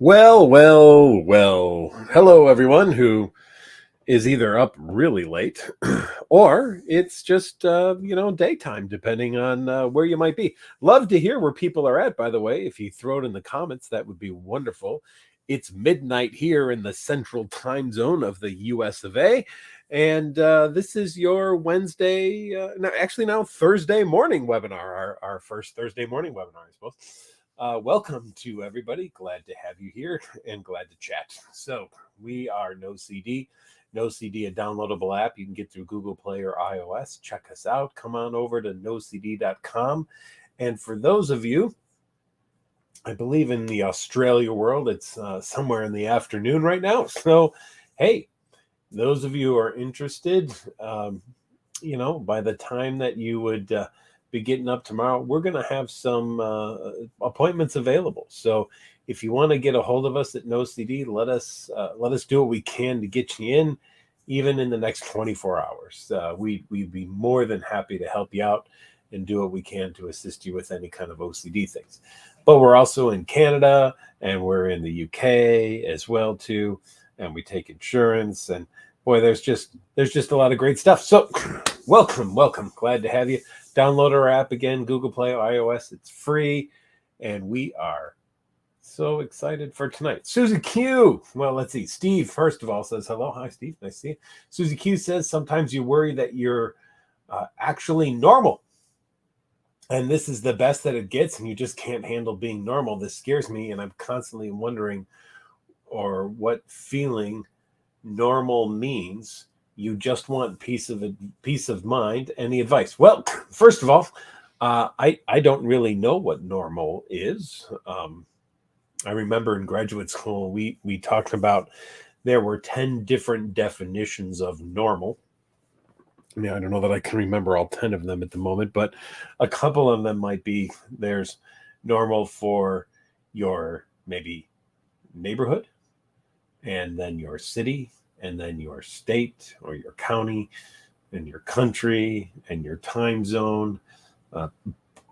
Well. Hello, everyone who is either up really late or it's just, daytime, depending on where you might be. Love to hear where people are at, by the way. If you throw it in the comments, that would be wonderful. It's midnight here in the central time zone of the US of A. And this is your Wednesday, now Thursday morning webinar, our first Thursday morning webinar, I suppose. Welcome to everybody. Glad to have you here and glad to chat. So we are No CD, a downloadable app you can get through Google Play or iOS. Check us out. Come on over to nocd.com. And for those of you, I believe in the Australia world, it's somewhere in the afternoon right now. So, hey, those of you who are interested, by the time that you would be getting up tomorrow, we're going to have some appointments available. So if you want to get a hold of us at NoCD, let us do what we can to get you in, even in the next 24 hours. We'd be more than happy to help you out and do what we can to assist you with any kind of OCD things. But we're also in Canada and we're in the UK as well too, and we take insurance, and boy, there's just a lot of great stuff. So welcome. Glad to have you. Download our app again, Google Play, iOS. It's free, and we are so excited for tonight. Susie Q. Well, let's see. Steve, first of all, says hello. Hi, Steve. Nice to see you. Susie Q says sometimes you worry that you're actually normal, and this is the best that it gets, and you just can't handle being normal. This scares me, and I'm constantly wondering what feeling normal means. You just want peace of mind. Any advice? Well, first of all, I don't really know what normal is. I remember in graduate school we talked about there were 10 different definitions of normal. I mean, I don't know that I can remember all 10 of them at the moment, but a couple of them might be: there's normal for your maybe neighborhood, and then your city, and then your state or your county, and your country, and your time zone.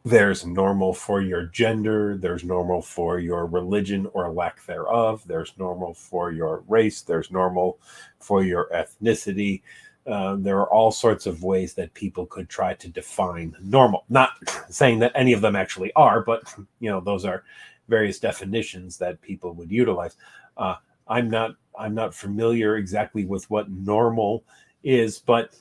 There's normal for your gender. There's normal for your religion or lack thereof. There's normal for your race. There's normal for your ethnicity. There are all sorts of ways that people could try to define normal. Not saying that any of them actually are, but those are various definitions that people would utilize. I'm not familiar exactly with what normal is, but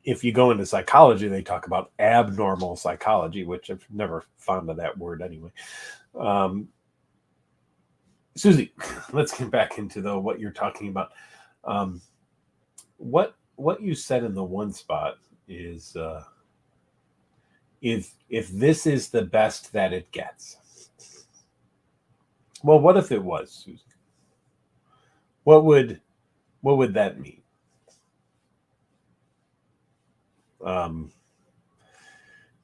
if you go into psychology, they talk about abnormal psychology, which I've never found of that word anyway. Susie, let's get back into what you're talking about. What you said in the one spot is if this is the best that it gets. Well, what if it was, Susie? What would that mean?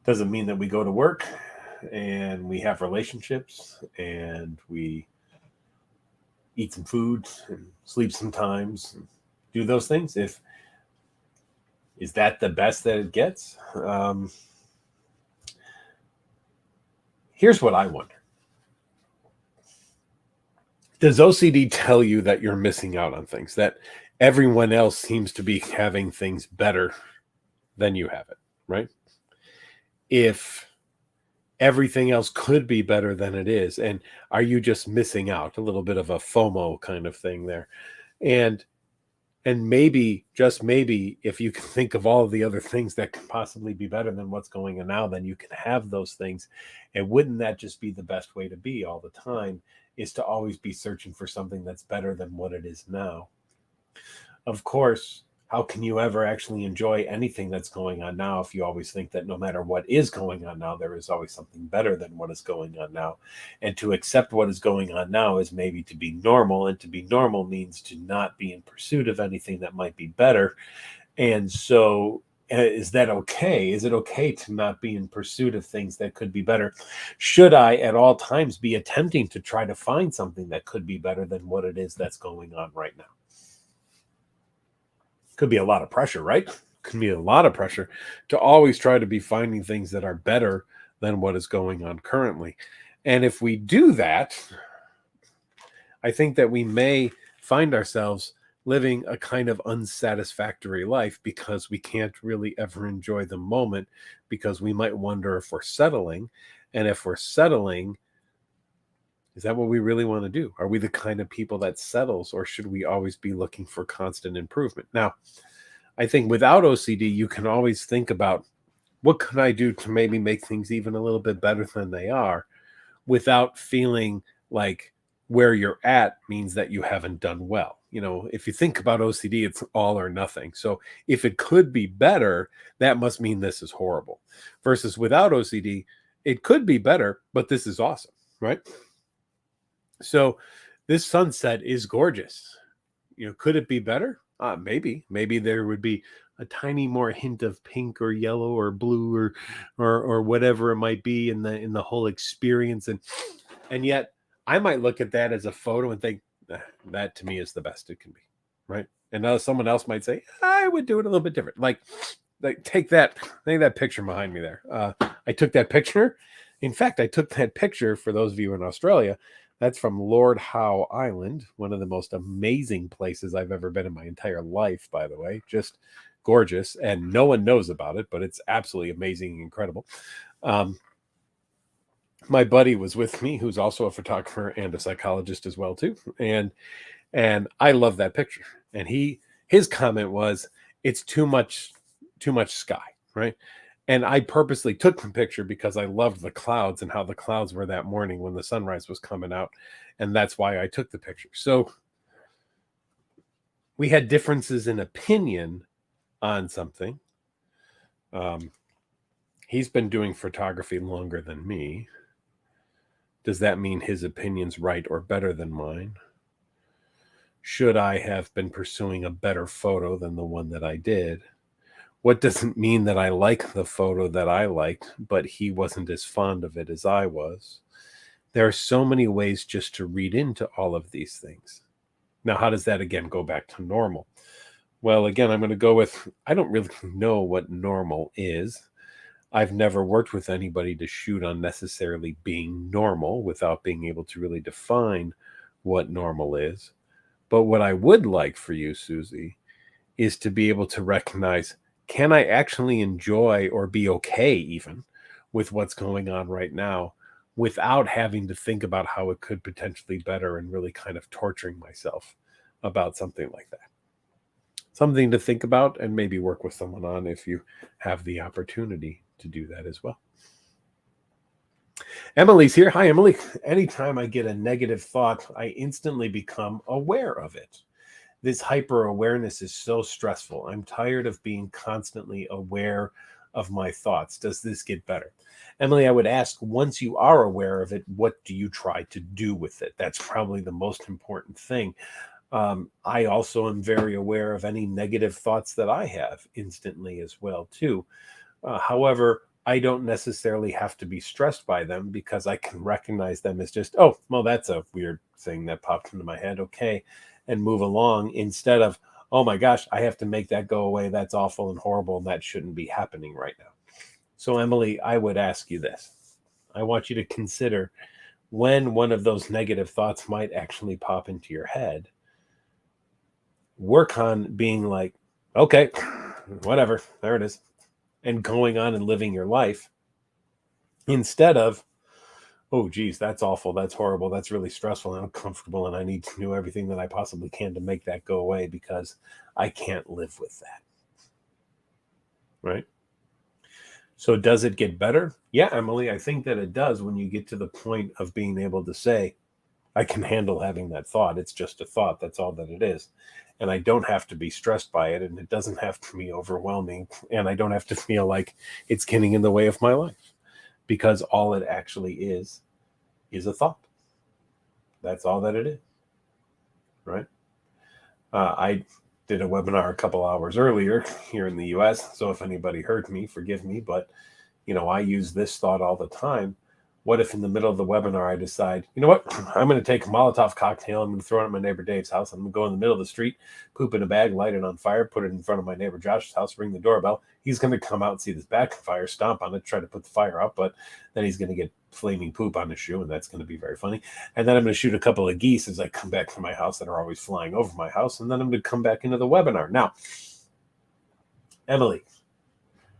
Does it mean that we go to work and we have relationships and we eat some food and sleep sometimes and do those things? Is that the best that it gets? Here's what I wonder. Does OCD tell you that you're missing out on things, that everyone else seems to be having things better than you have it, right? If everything else could be better than it is, and are you just missing out? A little bit of a FOMO kind of thing there. And maybe, just maybe, if you can think of all of the other things that could possibly be better than what's going on now, then you can have those things. And wouldn't that just be the best way to be all the time, is to always be searching for something that's better than what it is now? Of course, how can you ever actually enjoy anything that's going on now if you always think that no matter what is going on now, there is always something better than what is going on now? And to accept what is going on now is maybe to be normal, and to be normal means to not be in pursuit of anything that might be better. And so is that okay? Is it okay to not be in pursuit of things that could be better? Should I at all times be attempting to try to find something that could be better than what it is that's going on right now? Could be a lot of pressure, right? Could be a lot of pressure to always try to be finding things that are better than what is going on currently. And if we do that, I think that we may find ourselves living a kind of unsatisfactory life because we can't really ever enjoy the moment, because we might wonder if we're settling. And if we're settling, is that what we really want to do? Are we the kind of people that settles, or should we always be looking for constant improvement? Now, I think without OCD, you can always think about, what can I do to maybe make things even a little bit better than they are, without feeling like where you're at means that you haven't done well. If you think about OCD, it's all or nothing. So if it could be better, that must mean this is horrible. Versus without OCD, it could be better, but this is awesome, right? So this sunset is gorgeous. Could it be better? Maybe there would be a tiny more hint of pink or yellow or blue or whatever it might be in the whole experience. And yet I might look at that as a photo and think, that to me is the best it can be, right? And now someone else might say, I would do it a little bit different. Like take that picture behind me there. I took that picture. In fact, I took that picture, for those of you in Australia, that's from Lord Howe Island, one of the most amazing places I've ever been in my entire life, by the way. Just gorgeous, and no one knows about it, but it's absolutely amazing and incredible. My buddy was with me, who's also a photographer and a psychologist as well too, and I love that picture. And his comment was, it's too much sky, right? And I purposely took the picture because I loved the clouds and how the clouds were that morning when the sunrise was coming out. And that's why I took the picture. So we had differences in opinion on something. He's been doing photography longer than me. Does that mean his opinion's right or better than mine? Should I have been pursuing a better photo than the one that I did? What doesn't mean that I like the photo that I liked, but he wasn't as fond of it as I was. There are so many ways just to read into all of these things. Now, how does that again go back to normal? Well, again, I'm going to go with, I don't really know what normal is. I've never worked with anybody to shoot on necessarily being normal without being able to really define what normal is. But what I would like for you, Susie, is to be able to recognize, can I actually enjoy or be okay even with what's going on right now without having to think about how it could potentially better and really kind of torturing myself about something like that? Something to think about and maybe work with someone on if you have the opportunity to do that as well. Emily's here. Hi, Emily. Anytime I get a negative thought, I instantly become aware of it. This hyper awareness is so stressful. I'm tired of being constantly aware of my thoughts. Does this get better? Emily, I would ask, once you are aware of it, what do you try to do with it? That's probably the most important thing. I also am very aware of any negative thoughts that I have instantly as well, too. However, I don't necessarily have to be stressed by them because I can recognize them as just, oh, well, that's a weird thing that popped into my head. Okay. And move along, instead of, oh my gosh, I have to make that go away. That's awful and horrible. And that shouldn't be happening right now. So, Emily, I would ask you this. I want you to consider, when one of those negative thoughts might actually pop into your head, work on being like, okay, whatever, there it is, and going on and living your life, instead of, oh, geez, that's awful, that's horrible, that's really stressful and uncomfortable, and I need to do everything that I possibly can to make that go away because I can't live with that. Right? So does it get better? Yeah, Emily, I think that it does when you get to the point of being able to say, I can handle having that thought. It's just a thought. That's all that it is. And I don't have to be stressed by it. And it doesn't have to be overwhelming. And I don't have to feel like it's getting in the way of my life, because all it actually is a thought. That's all that it is. Right? I did a webinar a couple hours earlier here in the US. So if anybody heard me, forgive me. But, I use this thought all the time. What if in the middle of the webinar I decide, you know what, I'm going to take a Molotov cocktail, I'm going to throw it at my neighbor Dave's house, I'm going to go in the middle of the street, poop in a bag, light it on fire, put it in front of my neighbor Josh's house, ring the doorbell. He's going to come out and see this bag on fire, stomp on it, try to put the fire out, but then he's going to get flaming poop on his shoe, and that's going to be very funny. And then I'm going to shoot a couple of geese as I come back from my house that are always flying over my house, and then I'm going to come back into the webinar. Now, Emily,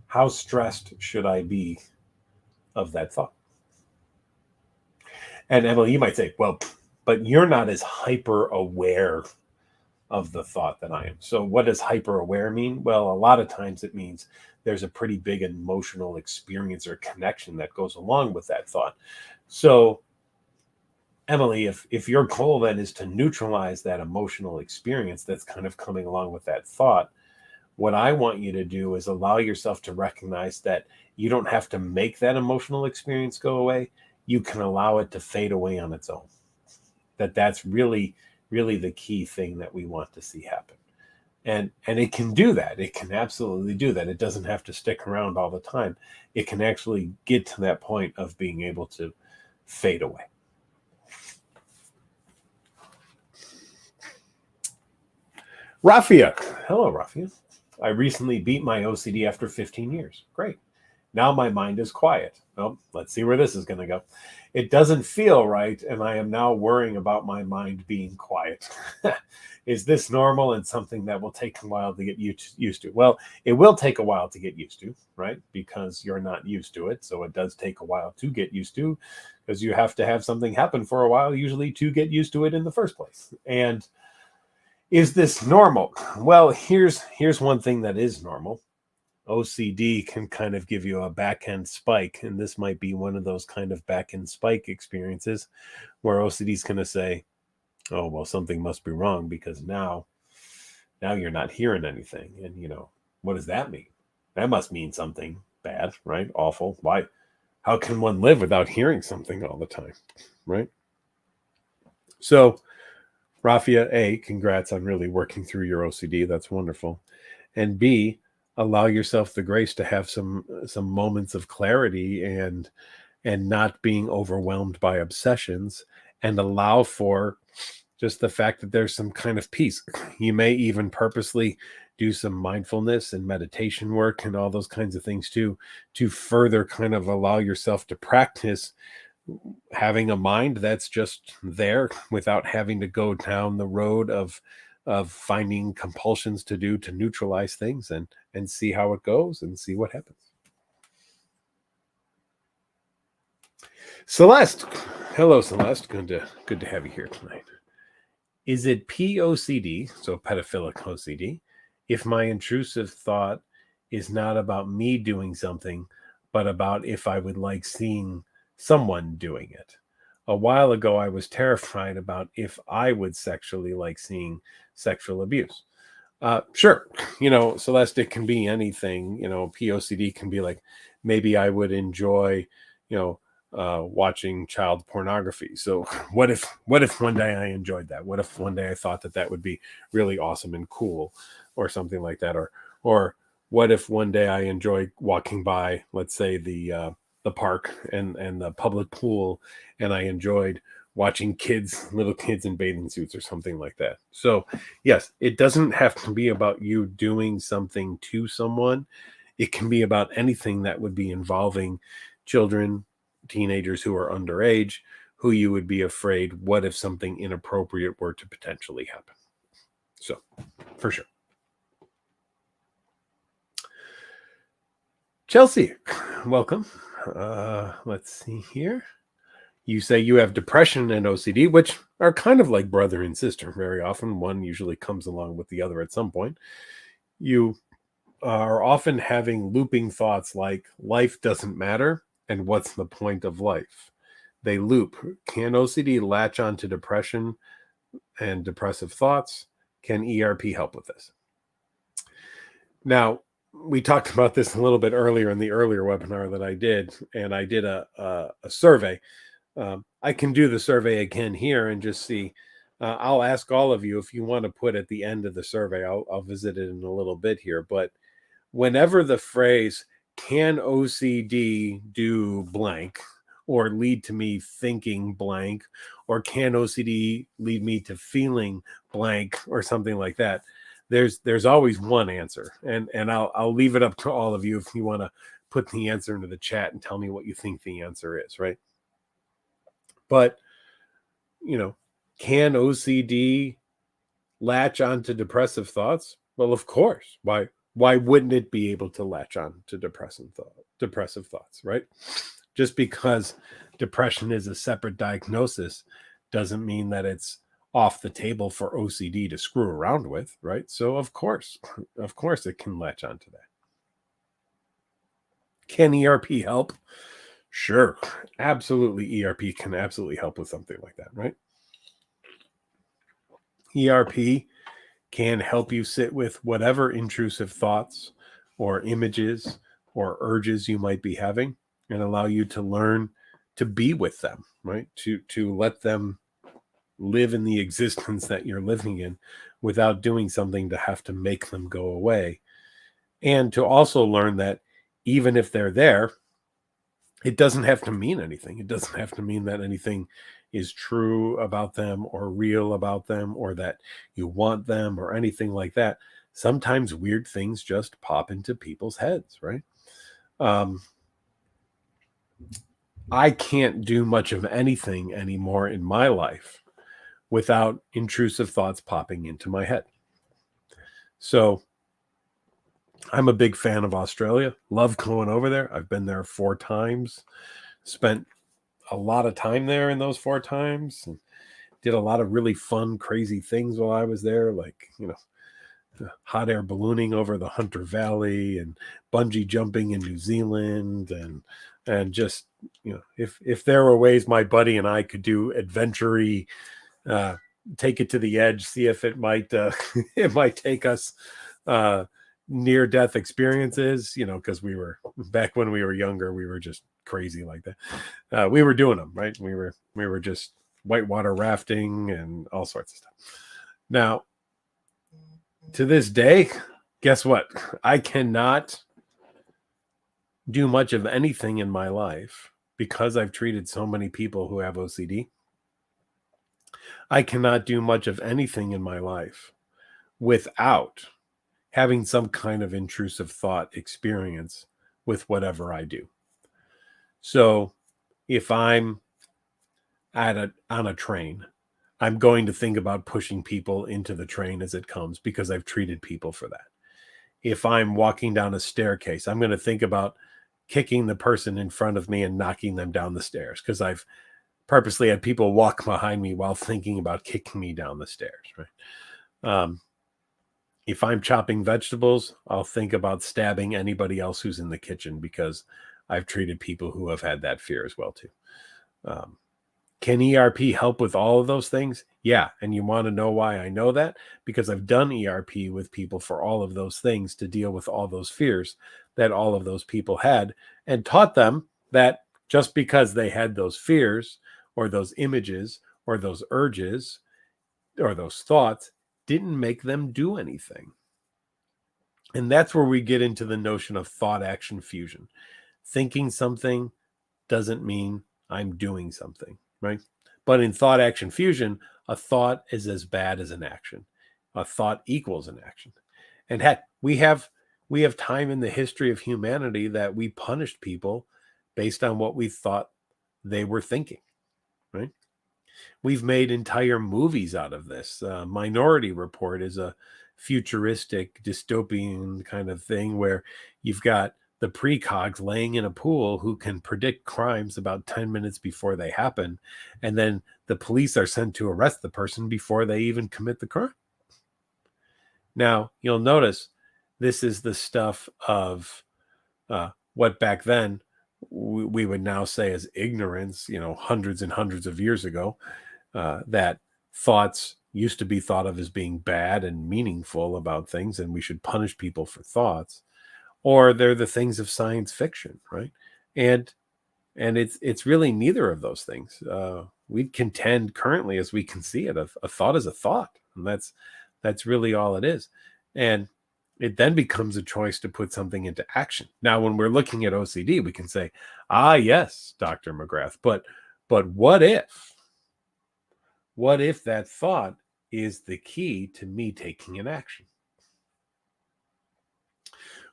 how stressed should I be of that thought? And Emily, you might say, well, but you're not as hyper aware of the thought that I am. So what does hyper aware mean? Well, a lot of times it means there's a pretty big emotional experience or connection that goes along with that thought. So Emily, if your goal then is to neutralize that emotional experience that's kind of coming along with that thought, what I want you to do is allow yourself to recognize that you don't have to make that emotional experience go away. You can allow it to fade away on its own. That's really, really the key thing that we want to see happen. And it can do that. It can absolutely do that. It doesn't have to stick around all the time. It can actually get to that point of being able to fade away. Rafia. Hello, Rafia. I recently beat my OCD after 15 years. Great. Now my mind is quiet. Well, let's see where this is going to go. It doesn't feel right, and I am now worrying about my mind being quiet. Is this normal and something that will take a while to get used to? Well, it will take a while to get used to, right? Because you're not used to it. So it does take a while to get used to, because you have to have something happen for a while, usually, to get used to it in the first place. And is this normal? Well, here's one thing that is normal. OCD can kind of give you a back end spike, and this might be one of those kind of back end spike experiences where OCD is going to say, oh, well, something must be wrong, because now you're not hearing anything. And what does that mean? That must mean something bad, right? Awful. Why? How can one live without hearing something all the time, right? So Rafia, A, congrats on really working through your OCD. That's wonderful. And B, allow yourself the grace to have some moments of clarity and not being overwhelmed by obsessions, and allow for just the fact that there's some kind of peace. You may even purposely do some mindfulness and meditation work and all those kinds of things too, to further kind of allow yourself to practice having a mind that's just there without having to go down the road of finding compulsions to neutralize things, and see how it goes and see what happens. Celeste. Hello, Celeste. Good to have you here tonight. Is it POCD, so pedophilic OCD, if my intrusive thought is not about me doing something, but about if I would like seeing someone doing it? A while ago, I was terrified about if I would sexually like seeing sexual abuse. Sure. Celeste, it can be anything. POCD can be like, maybe I would enjoy, watching child pornography. So what if one day I enjoyed that? What if one day I thought that would be really awesome and cool, or something like that? Or what if one day I enjoy walking by, let's say, the park and the public pool, and I enjoyed watching little kids in bathing suits or something like that. So yes, it doesn't have to be about you doing something to someone. It can be about anything that would be involving children, teenagers who are underage, who you would be afraid, what if something inappropriate were to potentially happen? So, for sure. Chelsea, welcome. Let's see here. You say you have depression and OCD, which are kind of like brother and sister. Very often, one usually comes along with the other at some point. You are often having looping thoughts like life doesn't matter and what's the point of life? They loop. Can OCD latch onto depression and depressive thoughts? Can ERP help with this? Now, we talked about this a little bit earlier in the earlier webinar that I did, and I did a survey. I can do the survey again here and just see. I'll ask all of you if you want to put at the end of the survey. I'll visit it in a little bit here. But whenever the phrase "can OCD do blank," or lead to me thinking blank, or can OCD lead me to feeling blank or something like that? There's always one answer, and I'll leave it up to all of you if you want to put the answer into the chat and tell me what you think the answer is, right? But can OCD latch on to depressive thoughts? Well, of course. Why wouldn't it be able to latch on to depressive thoughts, right? Just because depression is a separate diagnosis doesn't mean that it's off the table for OCD to screw around with, right? So of course it can latch onto that. Can ERP help? Sure, absolutely. ERP can absolutely help with something like that, right? ERP can help you sit with whatever intrusive thoughts or images or urges you might be having, and allow you to learn to be with them, right? To let them live in the existence that you're living in without doing something to have to make them go away. And to also learn that even if they're there, it doesn't have to mean anything. It doesn't have to mean that anything is true about them or real about them or that you want them or anything like that. Sometimes weird things just pop into people's heads, right? I can't do much of anything anymore in my life without intrusive thoughts popping into my head. So I'm a big fan of Australia. Love going over there. I've been there 4 times, spent a lot of time there in those 4 times, and did a lot of really fun, crazy things while I was there, like, hot air ballooning over the Hunter Valley and bungee jumping in New Zealand, and just, if there were ways my buddy and I could do adventure-y, take it to the edge, see if it might it might take us near death experiences, because we were, back when we were younger, we were just crazy like that. We were doing them, right? We were just whitewater rafting and all sorts of stuff. Now, to this day, guess what? I cannot do much of anything in my life because I've treated so many people who have OCD. I cannot do much of anything in my life without having some kind of intrusive thought experience with whatever I do. So if I'm on a train, I'm going to think about pushing people into the train as it comes because I've treated people for that. If I'm walking down a staircase, I'm going to think about kicking the person in front of me and knocking them down the stairs because I've purposely had people walk behind me while thinking about kicking me down the stairs, right? If I'm chopping vegetables, I'll think about stabbing anybody else who's in the kitchen because I've treated people who have had that fear as well too. Can ERP help with all of those things? Yeah. And you want to know why I know that? Because I've done ERP with people for all of those things to deal with all those fears that all of those people had, and taught them that just because they had those fears or those images or those urges or those thoughts didn't make them do anything. And that's where we get into the notion of thought action fusion. Thinking something doesn't mean I'm doing something, right? But in thought action fusion, a thought is as bad as an action. A thought equals an action. And heck, we have time in the history of humanity that we punished people based on what we thought they were thinking, right? We've made entire movies out of this. Minority Report is a futuristic dystopian kind of thing where you've got the precogs laying in a pool who can predict crimes about 10 minutes before they happen. And then the police are sent to arrest the person before they even commit the crime. Now, you'll notice this is the stuff of what back then we would now say as ignorance, hundreds and hundreds of years ago, that thoughts used to be thought of as being bad and meaningful about things, and we should punish people for thoughts, or they're the things of science fiction, right? And it's really neither of those things. We contend currently, as we can see it, a thought is a thought, and that's really all it is. And it then becomes a choice to put something into action. Now, when we're looking at OCD, we can say, ah, yes, Dr. McGrath, but what if? What if that thought is the key to me taking an action?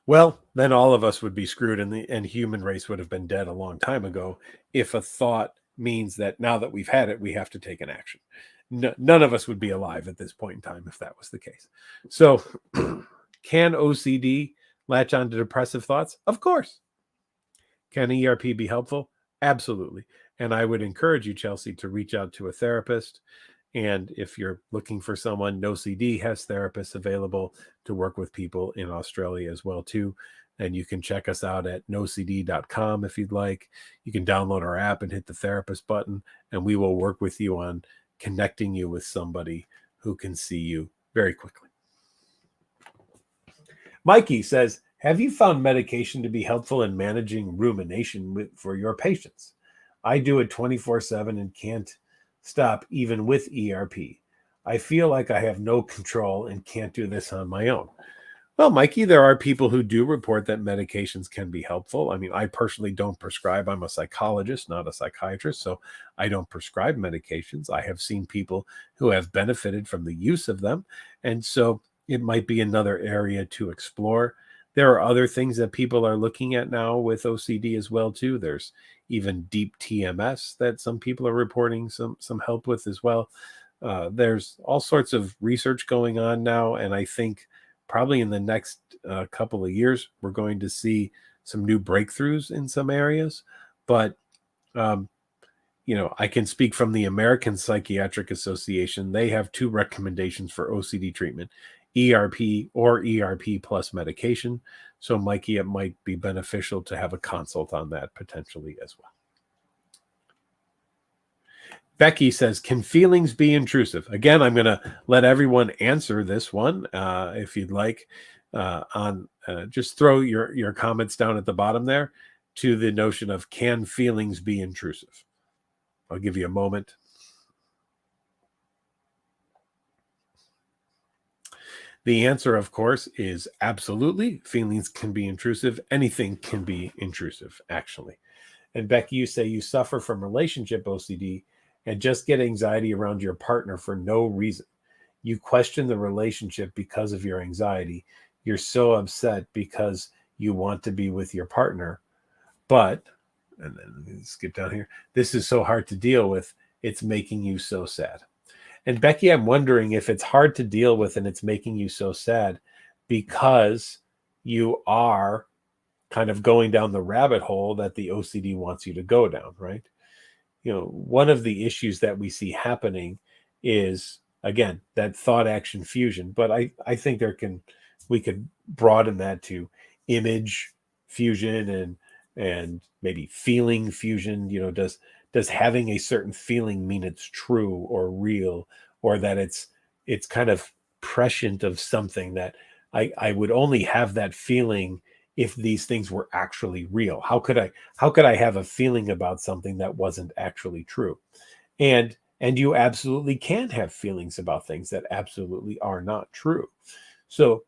Well, then all of us would be screwed, and the human race would have been dead a long time ago if a thought means that now that we've had it, we have to take an action. None of us would be alive at this point in time if that was the case. So, can OCD latch on to depressive thoughts? Of course. Can ERP be helpful? Absolutely. And I would encourage you, Chelsea, to reach out to a therapist. And if you're looking for someone, NoCD has therapists available to work with people in Australia as well, too. And you can check us out at nocd.com if you'd like. You can download our app and hit the therapist button, and we will work with you on connecting you with somebody who can see you very quickly. Mikey says, have you found medication to be helpful in managing rumination for your patients? I do it 24/7 and can't stop even with ERP. I feel like I have no control and can't do this on my own. Well, Mikey, there are people who do report that medications can be helpful. I mean, I personally don't prescribe. I'm a psychologist, not a psychiatrist, so I don't prescribe medications. I have seen people who have benefited from the use of them, and so it might be another area to explore. There are other things that people are looking at now with OCD as well, too. There's even deep TMS that some people are reporting some help with as well. There's all sorts of research going on now, and I think probably in the next couple of years, we're going to see some new breakthroughs in some areas. But, I can speak from the American Psychiatric Association. They have 2 recommendations for OCD treatment, ERP or ERP plus medication. So, Mikey, it might be beneficial to have a consult on that potentially as well. Becky says, can feelings be intrusive? Again, I'm going to let everyone answer this one if you'd like. Just throw your comments down at the bottom there to the notion of, can feelings be intrusive? I'll give you a moment. The answer, of course, is absolutely. Feelings can be intrusive. Anything can be intrusive, actually. And Becky, you say you suffer from relationship OCD and just get anxiety around your partner for no reason. You question the relationship because of your anxiety. You're so upset because you want to be with your partner. But, and then skip down here, this is so hard to deal with. It's making you so sad. And Becky, I'm wondering if it's hard to deal with and it's making you so sad because you are kind of going down the rabbit hole that the OCD wants you to go down, right? One of the issues that we see happening is, again, that thought action fusion. But I think we could broaden that to image fusion and maybe feeling fusion. Does having a certain feeling mean it's true or real, or that it's kind of prescient of something that I would only have that feeling if these things were actually real? How could I have a feeling about something that wasn't actually true? And you absolutely can have feelings about things that absolutely are not true. So,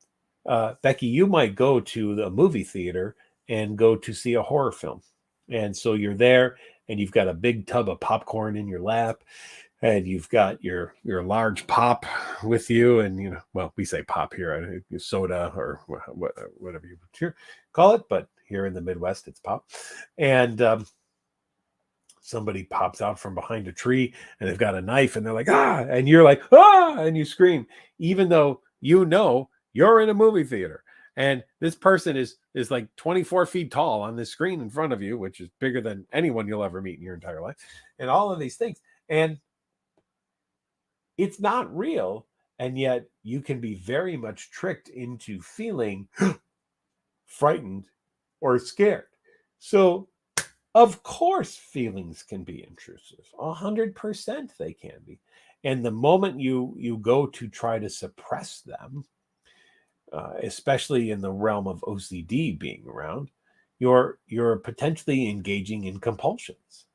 Becky, you might go to the movie theater and go to see a horror film. And so you're there and you've got a big tub of popcorn in your lap, and you've got your large pop with you, and well, we say pop here, soda or whatever you call it, but here in the Midwest it's pop. And somebody pops out from behind a tree and they've got a knife and they're like, ah, and you're like, ah, and you scream, even though you're in a movie theater and this person is like 24 feet tall on this screen in front of you, which is bigger than anyone you'll ever meet in your entire life, and all of these things. And it's not real. And yet you can be very much tricked into feeling frightened or scared. So, of course, feelings can be intrusive. 100% they can be. And the moment you go to try to suppress them, especially in the realm of OCD being around, you're potentially engaging in compulsions.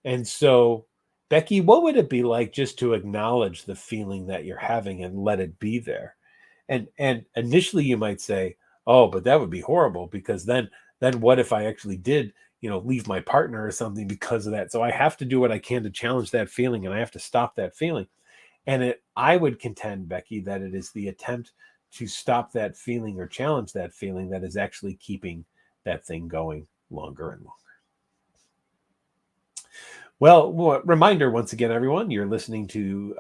And so, Becky, what would it be like just to acknowledge the feeling that you're having and let it be there? And initially you might say, Oh, but that would be horrible, because then what if I actually did, leave my partner or something because of that? So I have to do what I can to challenge that feeling, and I have to stop that feeling. And I would contend, Becky, that it is the attempt to stop that feeling or challenge that feeling that is actually keeping that thing going longer and longer. Well, reminder once again, everyone, you're listening to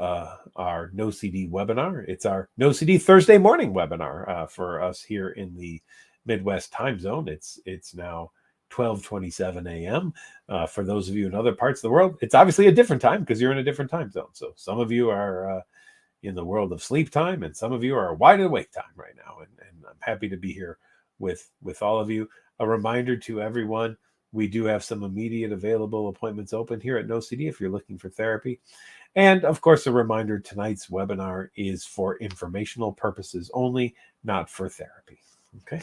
our No CD webinar. It's our No CD Thursday morning webinar for us here in the Midwest time zone. It's now 12:27 a.m. For those of you in other parts of the world, it's obviously a different time because you're in a different time zone. So some of you are in the world of sleep time, and some of you are wide awake time right now. And I'm happy to be here with all of you. A reminder to everyone, we do have some immediate available appointments open here at No CD if you're looking for therapy. And of course, a reminder, tonight's webinar is for informational purposes only, not for therapy. Okay.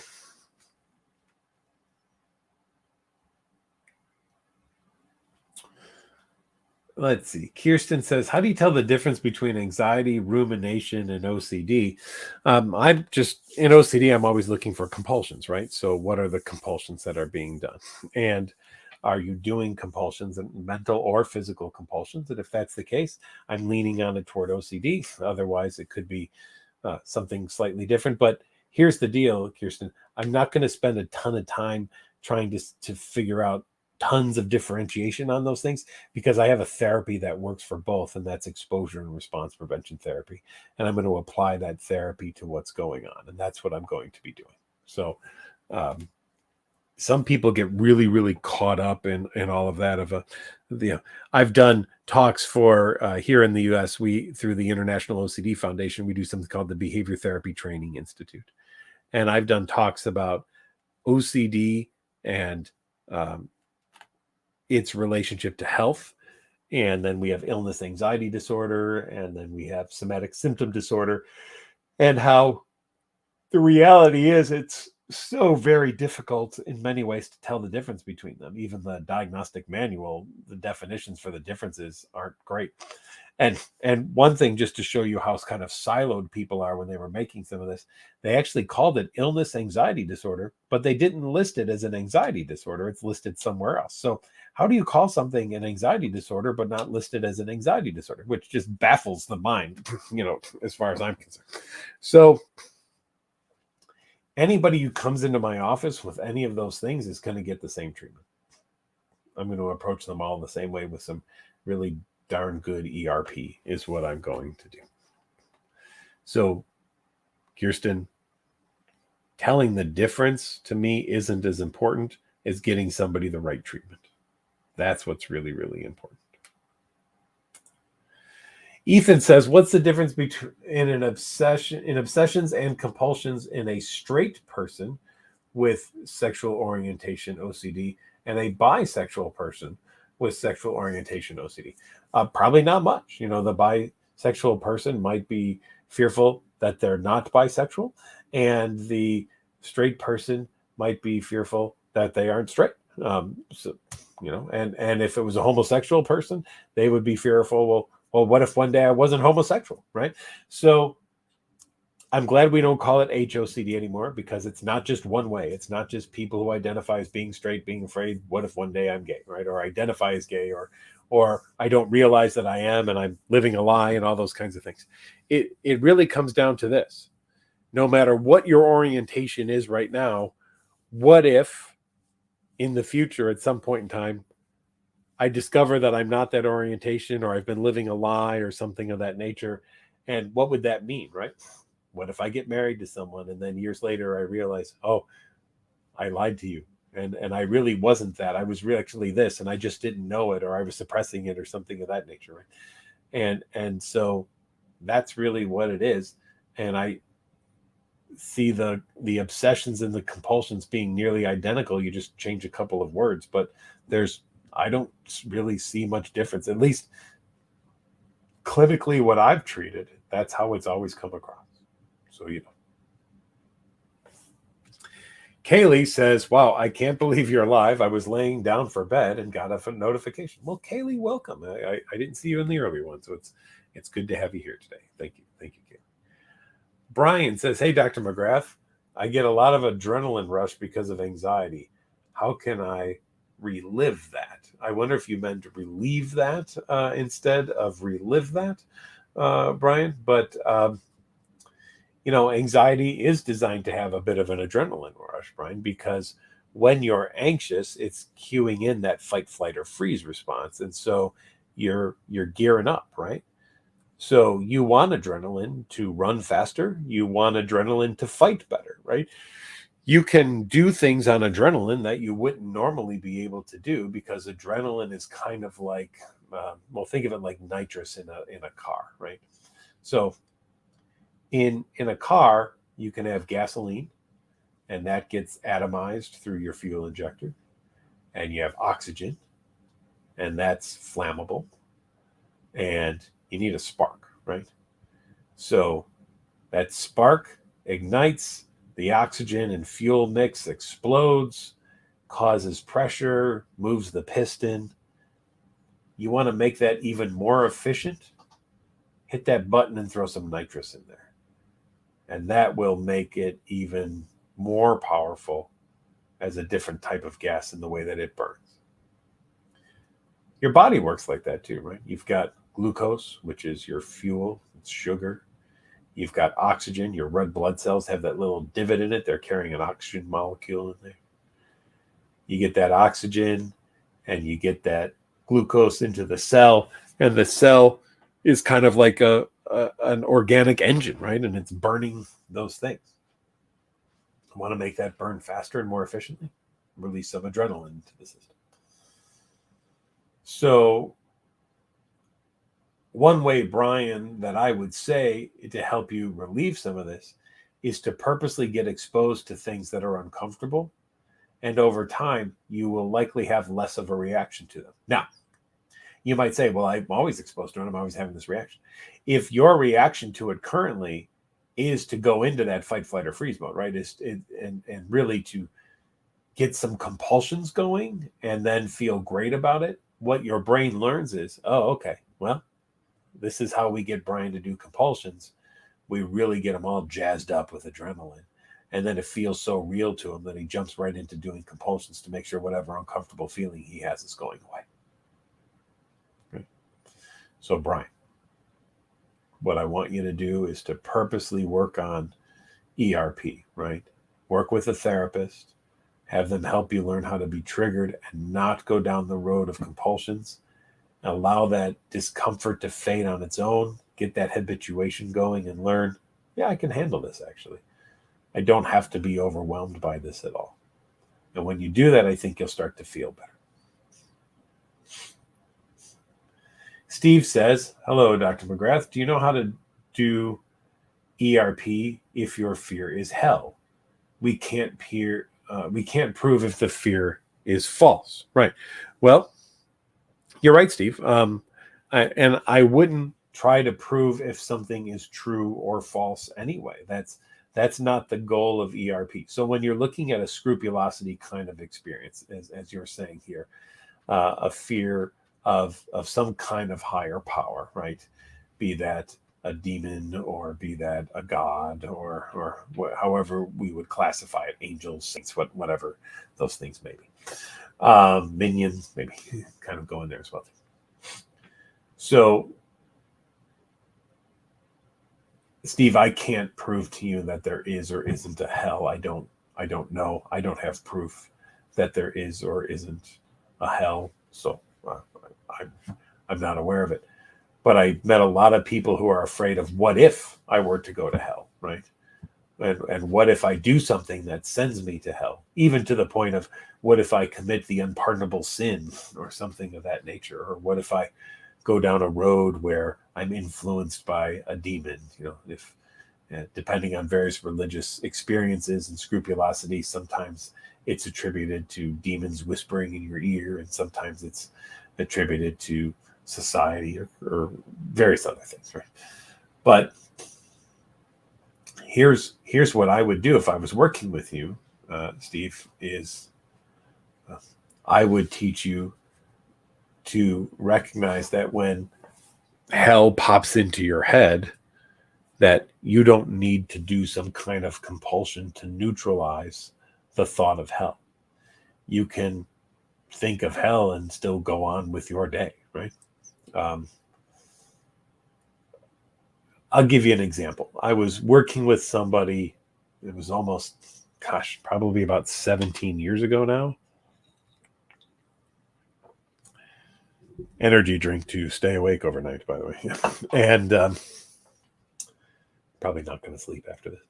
Let's see. Kirsten says, how do you tell the difference between anxiety, rumination, and OCD? I'm just in OCD, I'm always looking for compulsions, right? So what are the compulsions that are being done? And are you doing compulsions, and mental or physical compulsions? And if that's the case, I'm leaning on it toward OCD. Otherwise, it could be something slightly different. But here's the deal, Kirsten. I'm not going to spend a ton of time trying to figure out tons of differentiation on those things, because I have a therapy that works for both, and that's exposure and response prevention therapy. And I'm going to apply that therapy to what's going on. And that's what I'm going to be doing. So some people get really, really caught up in all of that. I've done talks for here in the US, through the International OCD Foundation, we do something called the Behavior Therapy Training Institute. And I've done talks about OCD and its relationship to health. And then we have illness anxiety disorder, and then we have somatic symptom disorder, and how the reality is it's so very difficult in many ways to tell the difference between them. Even the diagnostic manual, the definitions for the differences aren't great. And one thing, just to show you how kind of siloed people are when they were making some of this, they actually called it illness anxiety disorder, but they didn't list it as an anxiety disorder. It's listed somewhere else. So how do you call something an anxiety disorder but not list it as an anxiety disorder? Which just baffles the mind, as far as I'm concerned. So anybody who comes into my office with any of those things is going to get the same treatment. I'm going to approach them all the same way with some really darn good ERP is what I'm going to do. So, Kirsten, telling the difference to me isn't as important as getting somebody the right treatment. That's what's really, really important. Ethan says, what's the difference between obsessions and compulsions in a straight person with sexual orientation OCD and a bisexual person with sexual orientation OCD? Probably not much. The bisexual person might be fearful that they're not bisexual, and the straight person might be fearful that they aren't straight. And if it was a homosexual person, they would be fearful, well, what if one day I wasn't homosexual, right? So I'm glad we don't call it HOCD anymore, because it's not just one way. It's not just people who identify as being straight, being afraid, what if one day I'm gay, right? Or identify as gay, or I don't realize that I am and I'm living a lie, and all those kinds of things. It really comes down to this. No matter what your orientation is right now, what if in the future, at some point in time, I discover that I'm not that orientation, or I've been living a lie or something of that nature? And what would that mean, right? What if I get married to someone and then years later I realize, oh, I lied to you, and I really wasn't that. I was actually this, and I just didn't know it, or I was suppressing it, or something of that nature, right? And so that's really what it is. And I see the obsessions and the compulsions being nearly identical. You just change a couple of words, but I don't really see much difference, at least clinically what I've treated. That's how it's always come across. So, Kaylee says, wow, I can't believe you're live. I was laying down for bed and got a notification. Well, Kaylee, welcome. I didn't see you in the earlier one, so it's good to have you here today. Thank you. Thank you, Kaylee. Brian says, hey, Dr. McGrath, I get a lot of adrenaline rush because of anxiety. How can I relive that? I wonder if you meant to relieve that instead of relive that, Brian. But anxiety is designed to have a bit of an adrenaline rush, Brian, because when you're anxious, it's cueing in that fight, flight, or freeze response, and so you're gearing up, right? So you want adrenaline to run faster. You want adrenaline to fight better, right? You can do things on adrenaline that you wouldn't normally be able to do because adrenaline is kind of like, think of it like nitrous in a car, right? So in a car, you can have gasoline, and that gets atomized through your fuel injector, and you have oxygen, and that's flammable, and you need a spark, right? So that spark ignites, the oxygen and fuel mix explodes, causes pressure, moves the piston. You want to make that even more efficient? Hit that button and throw some nitrous in there. And that will make it even more powerful as a different type of gas in the way that it burns. Your body works like that too, right? You've got glucose, which is your fuel, it's sugar. You've got oxygen. Your red blood cells have that little divot in it. They're carrying an oxygen molecule in there. You get that oxygen and you get that glucose into the cell, and the cell is kind of like an organic engine, right? And it's burning those things. I want to make that burn faster and more efficiently, release some adrenaline into the system. So one way, Brian, that I would say to help you relieve some of this is to purposely get exposed to things that are uncomfortable. And over time, you will likely have less of a reaction to them. Now, you might say, well, I'm always exposed to it. I'm always having this reaction. If your reaction to it currently is to go into that fight, flight, or freeze mode, right? And really to get some compulsions going and then feel great about it, what your brain learns is, oh, okay, well, this is how we get Brian to do compulsions. We really get him all jazzed up with adrenaline. And then it feels so real to him that he jumps right into doing compulsions to make sure whatever uncomfortable feeling he has is going away. Right? So, Brian, what I want you to do is to purposely work on ERP, right? Work with a therapist, have them help you learn how to be triggered and not go down the road of compulsions. Allow that discomfort to fade on its own, get that habituation going and learn, yeah, I can handle this actually. I don't have to be overwhelmed by this at all. And when you do that, I think you'll start to feel better. Steve says, hello, Dr. McGrath. Do you know how to do ERP if your fear is hell? We can't prove if the fear is false. Right. Well, you're right, Steve. I wouldn't try to prove if something is true or false anyway. That's not the goal of ERP. So when you're looking at a scrupulosity kind of experience, as you're saying here, a fear of some kind of higher power, right? Be that a demon or be that a god or however we would classify it, angels, saints, whatever those things may be. Minions, maybe kind of go in there as well. So, Steve, I can't prove to you that there is or isn't a hell. I don't know. I don't have proof that there is or isn't a hell. So I'm not aware of it. But I met a lot of people who are afraid of what if I were to go to hell, right? And what if I do something that sends me to hell? Even to the point of what if I commit the unpardonable sin or something of that nature? Or what if I go down a road where I'm influenced by a demon? If depending on various religious experiences and scrupulosity, sometimes it's attributed to demons whispering in your ear, and sometimes it's attributed to society or various other things, right? But here's what I would do if I was working with you, Steve, is I would teach you to recognize that when hell pops into your head, that you don't need to do some kind of compulsion to neutralize the thought of hell. You can think of hell and still go on with your day, right? Um, I'll give you an example. I was working with somebody, it was almost, gosh, probably about 17 years ago now. Energy drink to stay awake overnight, by the way. And probably not going to sleep after this.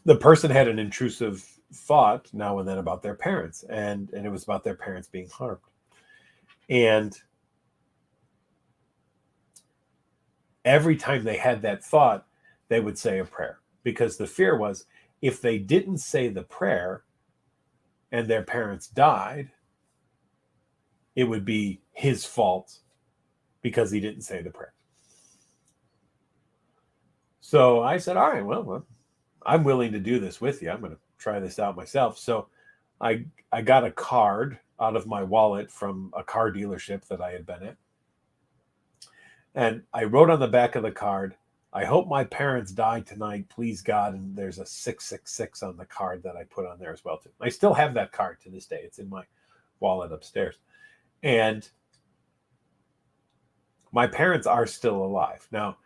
The person had an intrusive thought now and then about their parents, and it was about their parents being harmed. And every time they had that thought, they would say a prayer, because the fear was if they didn't say the prayer and their parents died, it would be his fault because he didn't say the prayer. So I said, all right, well, I'm willing to do this with you. I'm going to try this out myself. So I got a card out of my wallet from a car dealership that I had been at. And I wrote on the back of the card, I hope my parents die tonight, please God. And there's a 666 on the card that I put on there as well too. I still have that card to this day. It's in my wallet upstairs. And my parents are still alive. Now,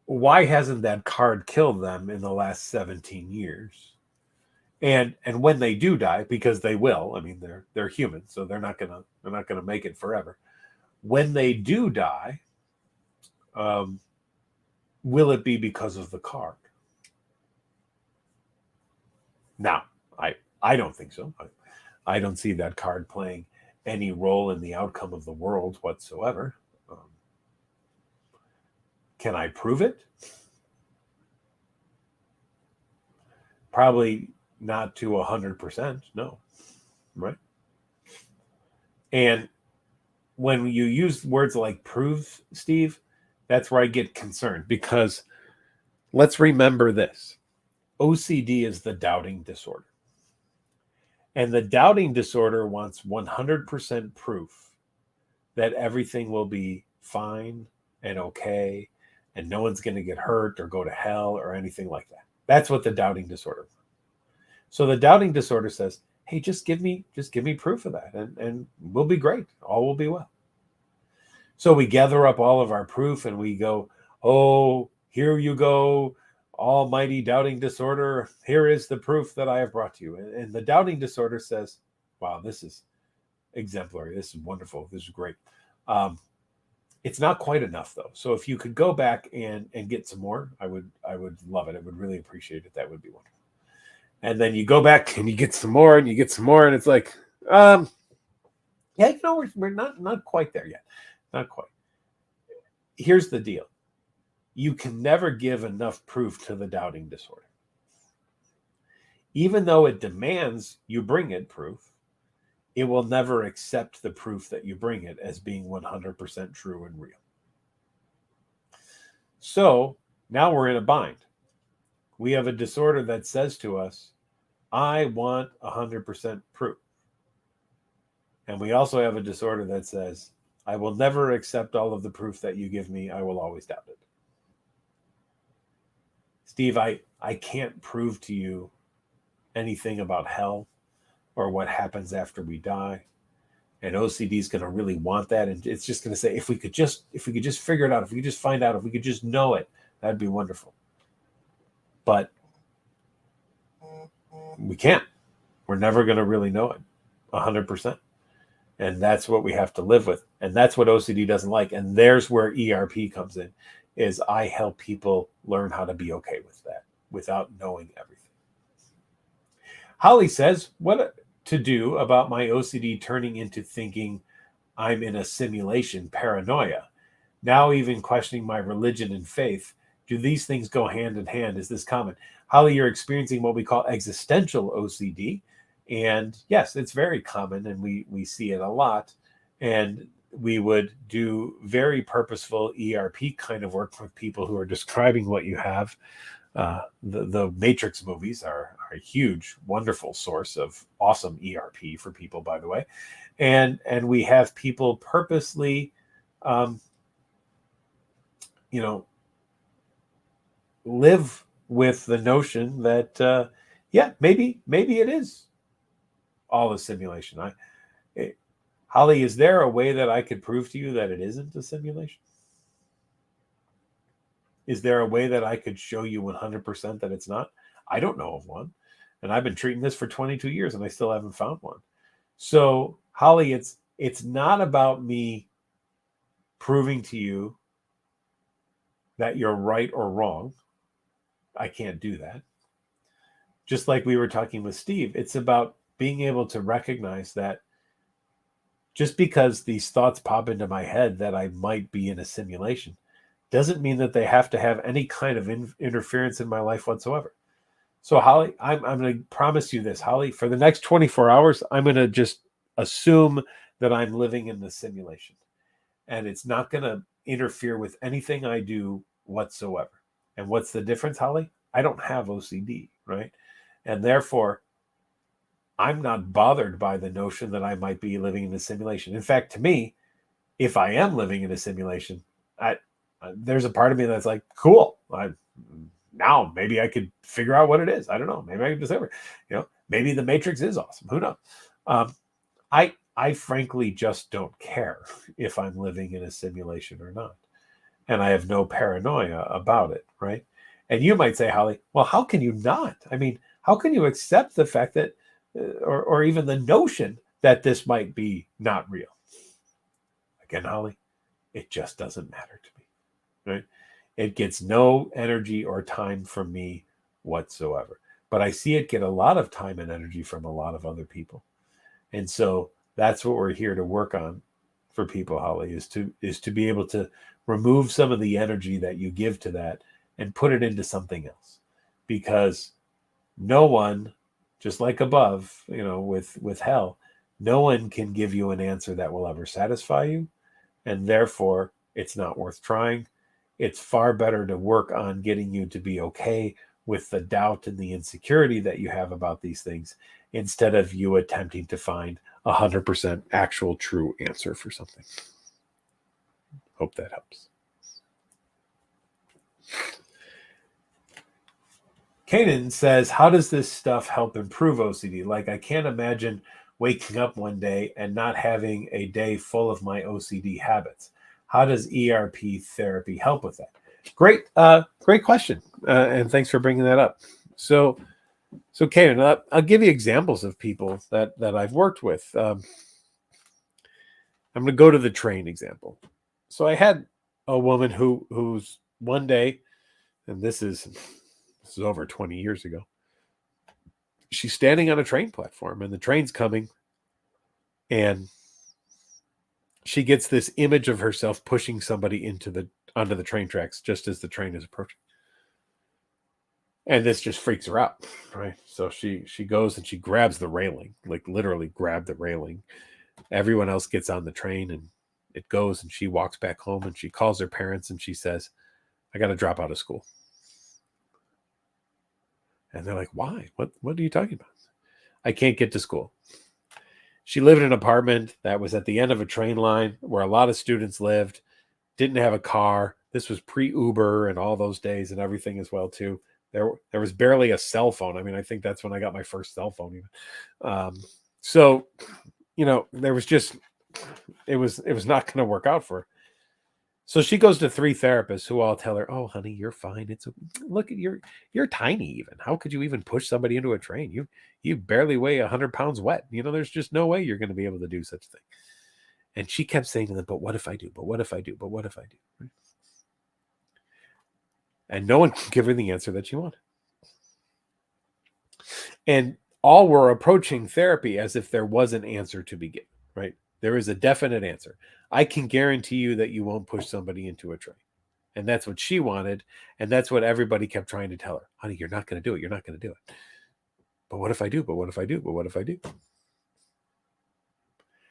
why hasn't that card killed them in the last 17 years? And when they do die, because they will, I mean, they're human, so they're not gonna make it forever. When they do die, will it be because of the card? Now, I don't think so. I don't see that card playing any role in the outcome of the world whatsoever. Can I prove it? Probably not to 100%, no, right? And when you use words like prove, Steve, that's where I get concerned, because let's remember this. OCD is the doubting disorder. And the doubting disorder wants 100% proof that everything will be fine and okay, and no one's going to get hurt or go to hell or anything like that. That's what the doubting disorder wants. So the doubting disorder says, hey, just give me proof of that, and we'll be great. All will be well. So we gather up all of our proof and we go, oh, here you go, almighty doubting disorder. Here is the proof that I have brought to you. And the doubting disorder says, wow, this is exemplary. This is wonderful. This is great. It's not quite enough though. So if you could go back and get some more, I would love it. I would really appreciate it. That would be wonderful. And then you go back and you get some more and you get some more. And it's like, yeah, you know, we're not quite there yet. Not quite. Here's the deal. You can never give enough proof to the doubting disorder. Even though it demands you bring it proof, it will never accept the proof that you bring it as being 100% true and real. So now we're in a bind. We have a disorder that says to us, I want 100% proof. And we also have a disorder that says, I will never accept all of the proof that you give me. I will always doubt it. Steve, I can't prove to you anything about hell or what happens after we die. And OCD is going to really want that. And it's just going to say, if we could just figure it out, if we could just find out, if we could just know it, that'd be wonderful. But we can't. We're never going to really know it 100%. And that's what we have to live with. And that's what OCD doesn't like. And there's where ERP comes in, is I help people learn how to be okay with that without knowing everything. Holly says, what to do about my OCD turning into thinking I'm in a simulation, paranoia, now even questioning my religion and faith. Do these things go hand in hand? Is this common? Holly, you're experiencing what we call existential OCD. And yes, it's very common, and we see it a lot. And we would do very purposeful ERP kind of work with people who are describing what you have. The Matrix movies are a huge, wonderful source of awesome ERP for people, by the way. And we have people purposely you know, live with the notion that, yeah, maybe it is all a simulation. Holly, is there a way that I could prove to you that it isn't a simulation? Is there a way that I could show you 100% that it's not? I don't know of one. And I've been treating this for 22 years and I still haven't found one. So, Holly, it's not about me proving to you that you're right or wrong. I can't do that. Just like we were talking with Steve, it's about being able to recognize that just because these thoughts pop into my head that I might be in a simulation doesn't mean that they have to have any kind of interference in my life whatsoever. So, Holly, I'm going to promise you this, Holly, for the next 24 hours, I'm going to just assume that I'm living in the simulation and it's not going to interfere with anything I do whatsoever. And what's the difference, Holly? I don't have OCD, right? And therefore, I'm not bothered by the notion that I might be living in a simulation. In fact, to me, if I am living in a simulation, there's a part of me that's like, cool. Now maybe I could figure out what it is. I don't know. Maybe I can discover. Maybe the Matrix is awesome. Who knows? I frankly just don't care if I'm living in a simulation or not, and I have no paranoia about it. Right? And you might say, Holly, well, how can you not? I mean, how can you accept the fact that, or even the notion that this might be not real? Again, Holly, it just doesn't matter to me, right? It gets no energy or time from me whatsoever. But I see it get a lot of time and energy from a lot of other people. And so that's what we're here to work on for people, Holly, is to be able to remove some of the energy that you give to that and put it into something else. Because no one, just like above, with hell, no one can give you an answer that will ever satisfy you. And therefore, it's not worth trying. It's far better to work on getting you to be okay with the doubt and the insecurity that you have about these things instead of you attempting to find 100% actual true answer for something. Hope that helps. Kanan says, how does this stuff help improve OCD? Like, I can't imagine waking up one day and not having a day full of my OCD habits. How does ERP therapy help with that? Great question. And thanks for bringing that up. So Kanan, I'll give you examples of people that I've worked with. I'm going to go to the train example. So I had a woman who's one day, and this is over 20 years ago. She's standing on a train platform and the train's coming, and she gets this image of herself pushing somebody onto the train tracks just as the train is approaching. And this just freaks her out, right? So she goes and she grabs the railing, like literally grab the railing. Everyone else gets on the train and it goes, and she walks back home and she calls her parents and she says, I got to drop out of school. And they're like, why? What are you talking about? I can't get to school. She lived in an apartment that was at the end of a train line where a lot of students lived, didn't have a car. This was pre-Uber and all those days and everything as well, too. There was barely a cell phone. I mean, I think that's when I got my first cell phone even. So, there was just, it was not going to work out for her. So she goes to 3 therapists who all tell her, "Oh, honey, you're fine. Look at you're tiny even. How could you even push somebody into a train? You barely weigh 100 pounds wet. There's just no way you're going to be able to do such a thing." And she kept saying to them, "But what if I do? But what if I do? But what if I do?" Right? And no one could give her the answer that she wanted. And all were approaching therapy as if there was an answer to be given, right? There is a definite answer. I can guarantee you that you won't push somebody into a train. And that's what she wanted. And that's what everybody kept trying to tell her. Honey, you're not going to do it. You're not going to do it. But what if I do? But what if I do? But what if I do?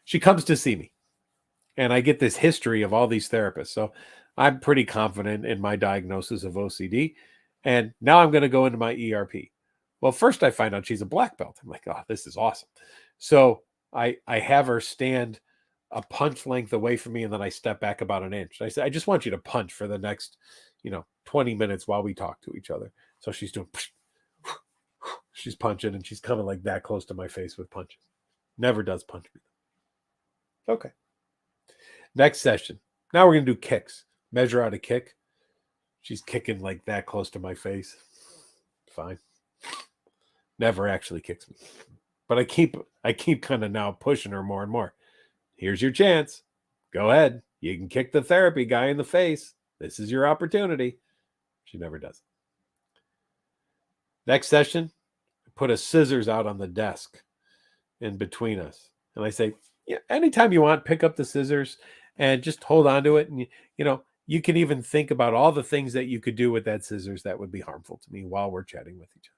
She comes to see me. And I get this history of all these therapists. So I'm pretty confident in my diagnosis of OCD. And now I'm going to go into my ERP. Well, first I find out she's a black belt. I'm like, oh, this is awesome. So I have her stand a punch length away from me, and then I step back about an inch. I say, I just want you to punch for the next, 20 minutes while we talk to each other. So she's doing, she's punching, and she's coming like that close to my face with punches. Never does punch me. Okay. Next session. Now we're going to do kicks. Measure out a kick. She's kicking like that close to my face. Fine. Never actually kicks me. But I keep kind of now pushing her more and more. Here's your chance. Go ahead. You can kick the therapy guy in the face. This is your opportunity. She never does. Next session, put a scissors out on the desk in between us. And I say, yeah, anytime you want, pick up the scissors and just hold on to it. And, you can even think about all the things that you could do with that scissors that would be harmful to me while we're chatting with each other.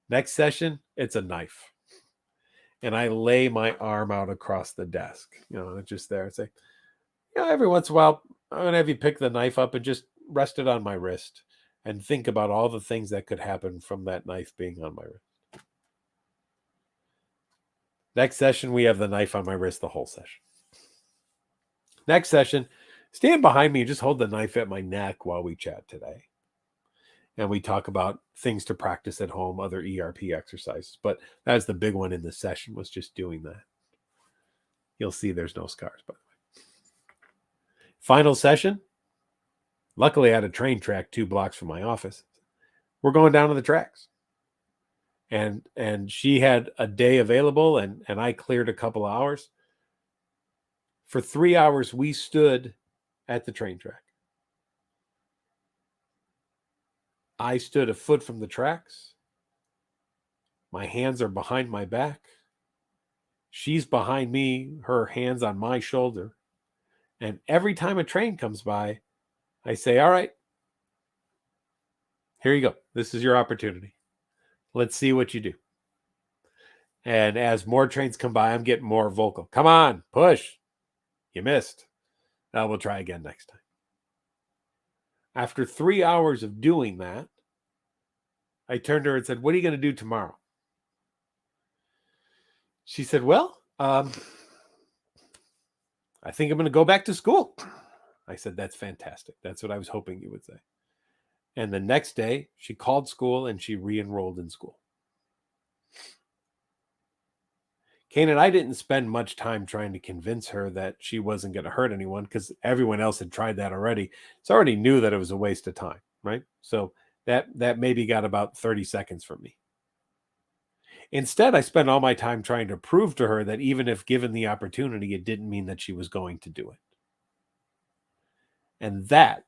Next session, it's a knife. And I lay my arm out across the desk, it's just there. And say, every once in a while, I'm going to have you pick the knife up and just rest it on my wrist and think about all the things that could happen from that knife being on my wrist. Next session, we have the knife on my wrist the whole session. Next session, stand behind me and just hold the knife at my neck while we chat today. And we talk about things to practice at home, other ERP exercises. But that's the big one in this session, was just doing that. You'll see there's no scars, by the way. Final session. Luckily, I had a train track 2 blocks from my office. We're going down to the tracks. And she had a day available, and I cleared a couple hours. For 3 hours, we stood at the train track. I stood a foot from the tracks. My hands are behind my back. She's behind me, her hands on my shoulder. And every time a train comes by, I say, all right, here you go. This is your opportunity. Let's see what you do. And as more trains come by, I'm getting more vocal. Come on, push. You missed. Now we'll try again next time. After 3 hours of doing that, I turned to her and said, what are you going to do tomorrow? She said, well, I think I'm going to go back to school. I said, that's fantastic. That's what I was hoping you would say. And the next day, she called school and she re-enrolled in school. Kane and I didn't spend much time trying to convince her that she wasn't going to hurt anyone, because everyone else had tried that already. So I already knew that it was a waste of time, right? So that maybe got about 30 seconds from me. Instead, I spent all my time trying to prove to her that even if given the opportunity, it didn't mean that she was going to do it. And that,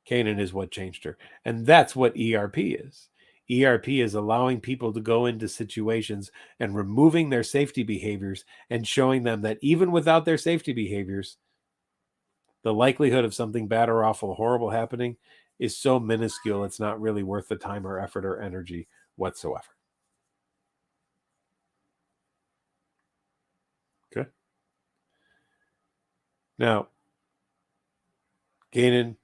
Kanan, is what changed her. And that's what ERP is. ERP is allowing people to go into situations and removing their safety behaviors and showing them that even without their safety behaviors, the likelihood of something bad or awful, horrible happening is so minuscule, it's not really worth the time or effort or energy whatsoever. Okay. Now, Kanan,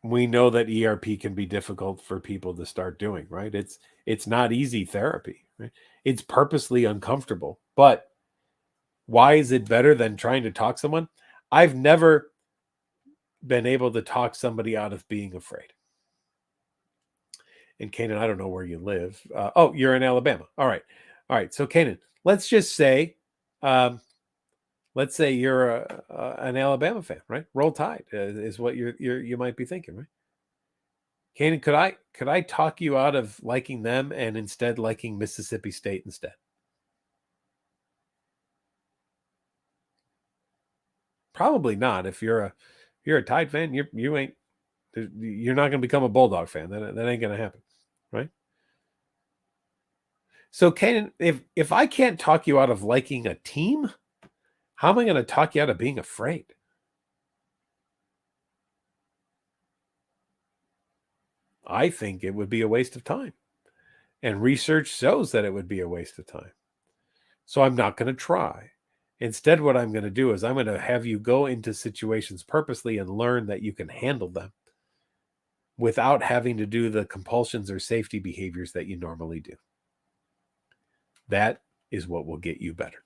we know that ERP can be difficult for people to start doing, right? It's not easy therapy, right? It's purposely uncomfortable. But why is it better than trying to talk someone? I've never been able to talk somebody out of being afraid. And Kanan, I don't know where you live. You're in Alabama. All right. So Kanan, let's just say, you're an Alabama fan, right? Roll Tide is what you might be thinking, right? Kanan, could I talk you out of liking them and instead liking Mississippi State instead? Probably not. If you're a Tide fan, you're not going to become a Bulldog fan. That ain't going to happen, right? So, Kanan, if I can't talk you out of liking a team, how am I going to talk you out of being afraid? I think it would be a waste of time. And research shows that it would be a waste of time. So I'm not going to try. Instead, what I'm going to do is I'm going to have you go into situations purposely and learn that you can handle them without having to do the compulsions or safety behaviors that you normally do. That is what will get you better.